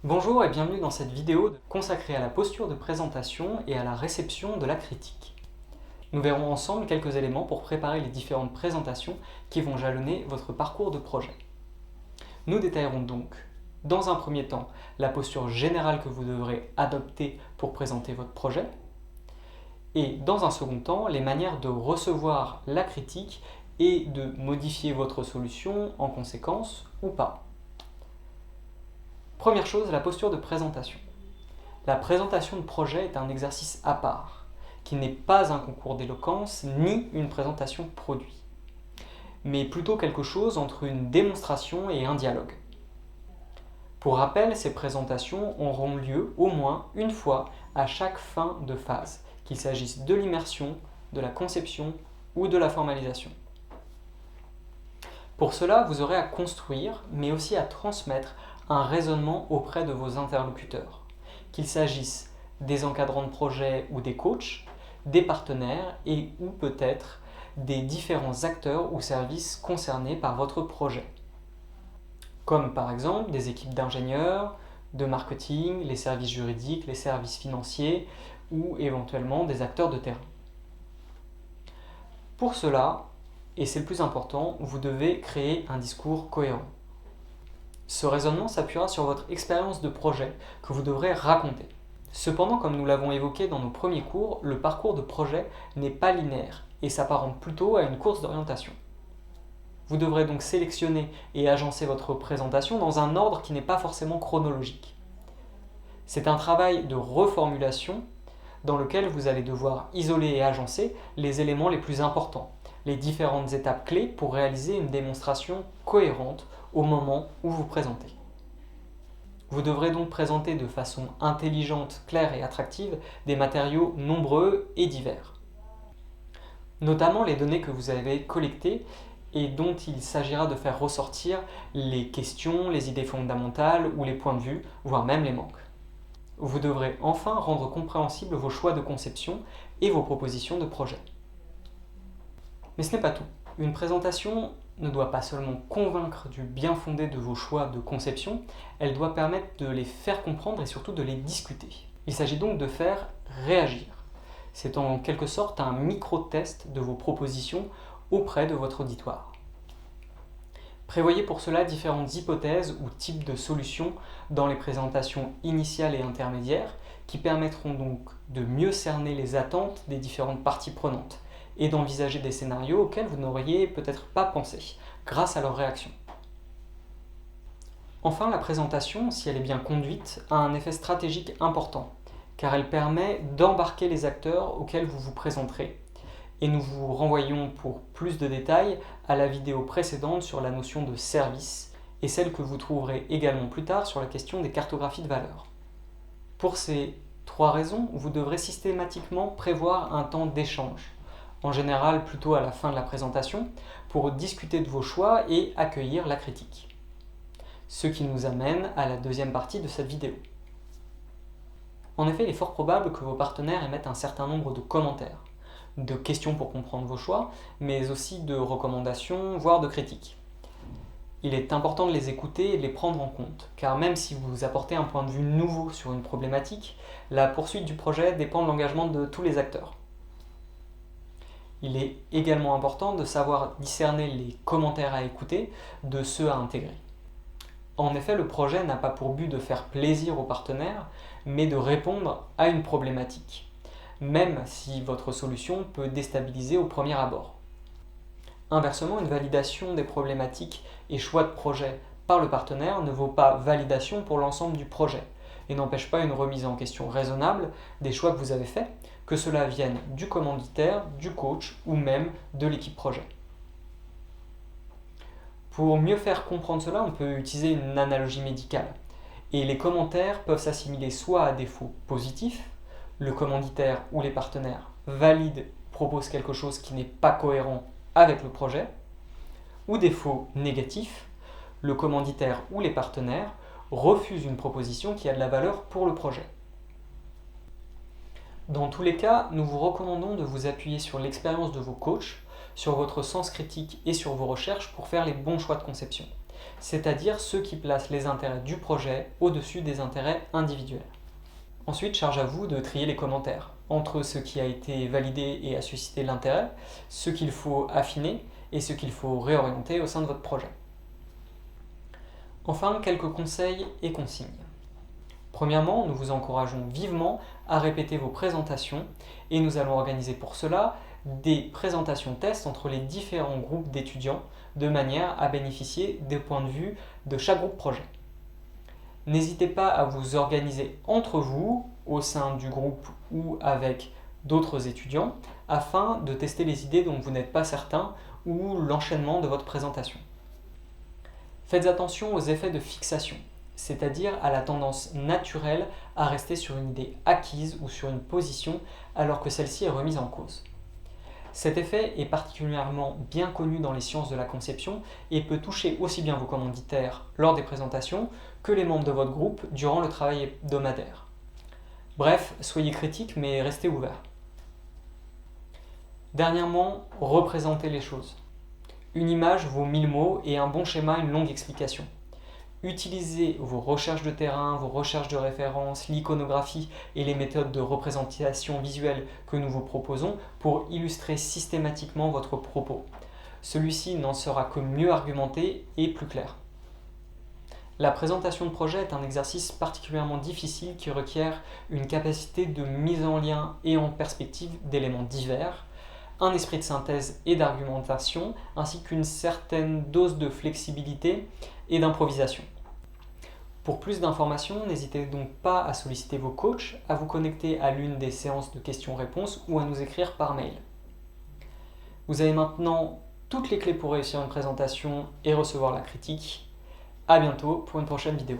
Bonjour et bienvenue dans cette vidéo consacrée à la posture de présentation et à la réception de la critique. Nous verrons ensemble quelques éléments pour préparer les différentes présentations qui vont jalonner votre parcours de projet. Nous détaillerons donc, dans un premier temps, la posture générale que vous devrez adopter pour présenter votre projet, et dans un second temps, les manières de recevoir la critique et de modifier votre solution en conséquence ou pas. Première chose, la posture de présentation. La présentation de projet est un exercice à part, qui n'est pas un concours d'éloquence ni une présentation de produit, mais plutôt quelque chose entre une démonstration et un dialogue. Pour rappel, ces présentations auront lieu au moins une fois à chaque fin de phase, qu'il s'agisse de l'immersion, de la conception ou de la formalisation. Pour cela, vous aurez à construire, mais aussi à transmettre un raisonnement auprès de vos interlocuteurs, qu'il s'agisse des encadrants de projet ou des coachs, des partenaires et ou peut-être des différents acteurs ou services concernés par votre projet, comme par exemple des équipes d'ingénieurs, de marketing, les services juridiques, les services financiers ou éventuellement des acteurs de terrain. Pour cela, et c'est le plus important, vous devez créer un discours cohérent. Ce raisonnement s'appuiera sur votre expérience de projet que vous devrez raconter. Cependant, comme nous l'avons évoqué dans nos premiers cours, le parcours de projet n'est pas linéaire et s'apparente plutôt à une course d'orientation. Vous devrez donc sélectionner et agencer votre présentation dans un ordre qui n'est pas forcément chronologique. C'est un travail de reformulation dans lequel vous allez devoir isoler et agencer les éléments les plus importants, les différentes étapes clés pour réaliser une démonstration cohérente au moment où vous présentez. Vous devrez donc présenter de façon intelligente, claire et attractive des matériaux nombreux et divers. Notamment les données que vous avez collectées et dont il s'agira de faire ressortir les questions, les idées fondamentales ou les points de vue, voire même les manques. Vous devrez enfin rendre compréhensibles vos choix de conception et vos propositions de projet. Mais ce n'est pas tout. Une présentation ne doit pas seulement convaincre du bien fondé de vos choix de conception, elle doit permettre de les faire comprendre et surtout de les discuter. Il s'agit donc de faire réagir. C'est en quelque sorte un micro-test de vos propositions auprès de votre auditoire. Prévoyez pour cela différentes hypothèses ou types de solutions dans les présentations initiales et intermédiaires qui permettront donc de mieux cerner les attentes des différentes parties prenantes et d'envisager des scénarios auxquels vous n'auriez peut-être pas pensé, grâce à leur réaction. Enfin, la présentation, si elle est bien conduite, a un effet stratégique important, car elle permet d'embarquer les acteurs auxquels vous vous présenterez. Et nous vous renvoyons pour plus de détails à la vidéo précédente sur la notion de service, et celle que vous trouverez également plus tard sur la question des cartographies de valeurs. Pour ces 3 raisons, vous devrez systématiquement prévoir un temps d'échange, en général plutôt à la fin de la présentation, pour discuter de vos choix et accueillir la critique. Ce qui nous amène à la deuxième partie de cette vidéo. En effet, il est fort probable que vos partenaires émettent un certain nombre de commentaires, de questions pour comprendre vos choix, mais aussi de recommandations, voire de critiques. Il est important de les écouter et de les prendre en compte, car même si vous apportez un point de vue nouveau sur une problématique, la poursuite du projet dépend de l'engagement de tous les acteurs. Il est également important de savoir discerner les commentaires à écouter de ceux à intégrer. En effet, le projet n'a pas pour but de faire plaisir aux partenaires, mais de répondre à une problématique, même si votre solution peut déstabiliser au premier abord. Inversement, une validation des problématiques et choix de projet par le partenaire ne vaut pas validation pour l'ensemble du projet et n'empêche pas une remise en question raisonnable des choix que vous avez faits, que cela vienne du commanditaire, du coach ou même de l'équipe projet. Pour mieux faire comprendre cela, on peut utiliser une analogie médicale. Et les commentaires peuvent s'assimiler soit à des faux positifs, le commanditaire ou les partenaires valident, proposent quelque chose qui n'est pas cohérent avec le projet, ou des faux négatifs, le commanditaire ou les partenaires refusent une proposition qui a de la valeur pour le projet. Dans tous les cas, nous vous recommandons de vous appuyer sur l'expérience de vos coachs, sur votre sens critique et sur vos recherches pour faire les bons choix de conception. c'est-à-dire ceux qui placent les intérêts du projet au-dessus des intérêts individuels. Ensuite, charge à vous de trier les commentaires entre ce qui a été validé et a suscité l'intérêt, ce qu'il faut affiner et ce qu'il faut réorienter au sein de votre projet. Enfin, quelques conseils et consignes. Premièrement, nous vous encourageons vivement à répéter vos présentations et nous allons organiser pour cela des présentations tests entre les différents groupes d'étudiants de manière à bénéficier des points de vue de chaque groupe projet. N'hésitez pas à vous organiser entre vous, au sein du groupe ou avec d'autres étudiants, afin de tester les idées dont vous n'êtes pas certain ou l'enchaînement de votre présentation. Faites attention aux effets de fixation, c'est-à-dire à la tendance naturelle à rester sur une idée acquise ou sur une position alors que celle-ci est remise en cause. Cet effet est particulièrement bien connu dans les sciences de la conception et peut toucher aussi bien vos commanditaires lors des présentations que les membres de votre groupe durant le travail hebdomadaire. Bref, soyez critiques mais restez ouverts. Dernièrement, représentez les choses. Une image vaut 1000 mots et un bon schéma une longue explication. Utilisez vos recherches de terrain, vos recherches de référence, l'iconographie et les méthodes de représentation visuelle que nous vous proposons pour illustrer systématiquement votre propos. Celui-ci n'en sera que mieux argumenté et plus clair. La présentation de projet est un exercice particulièrement difficile qui requiert une capacité de mise en lien et en perspective d'éléments divers, un esprit de synthèse et d'argumentation, ainsi qu'une certaine dose de flexibilité et d'improvisation. Pour plus d'informations, n'hésitez donc pas à solliciter vos coachs, à vous connecter à l'une des séances de questions-réponses ou à nous écrire par mail. Vous avez maintenant toutes les clés pour réussir une présentation et recevoir la critique. À bientôt pour une prochaine vidéo.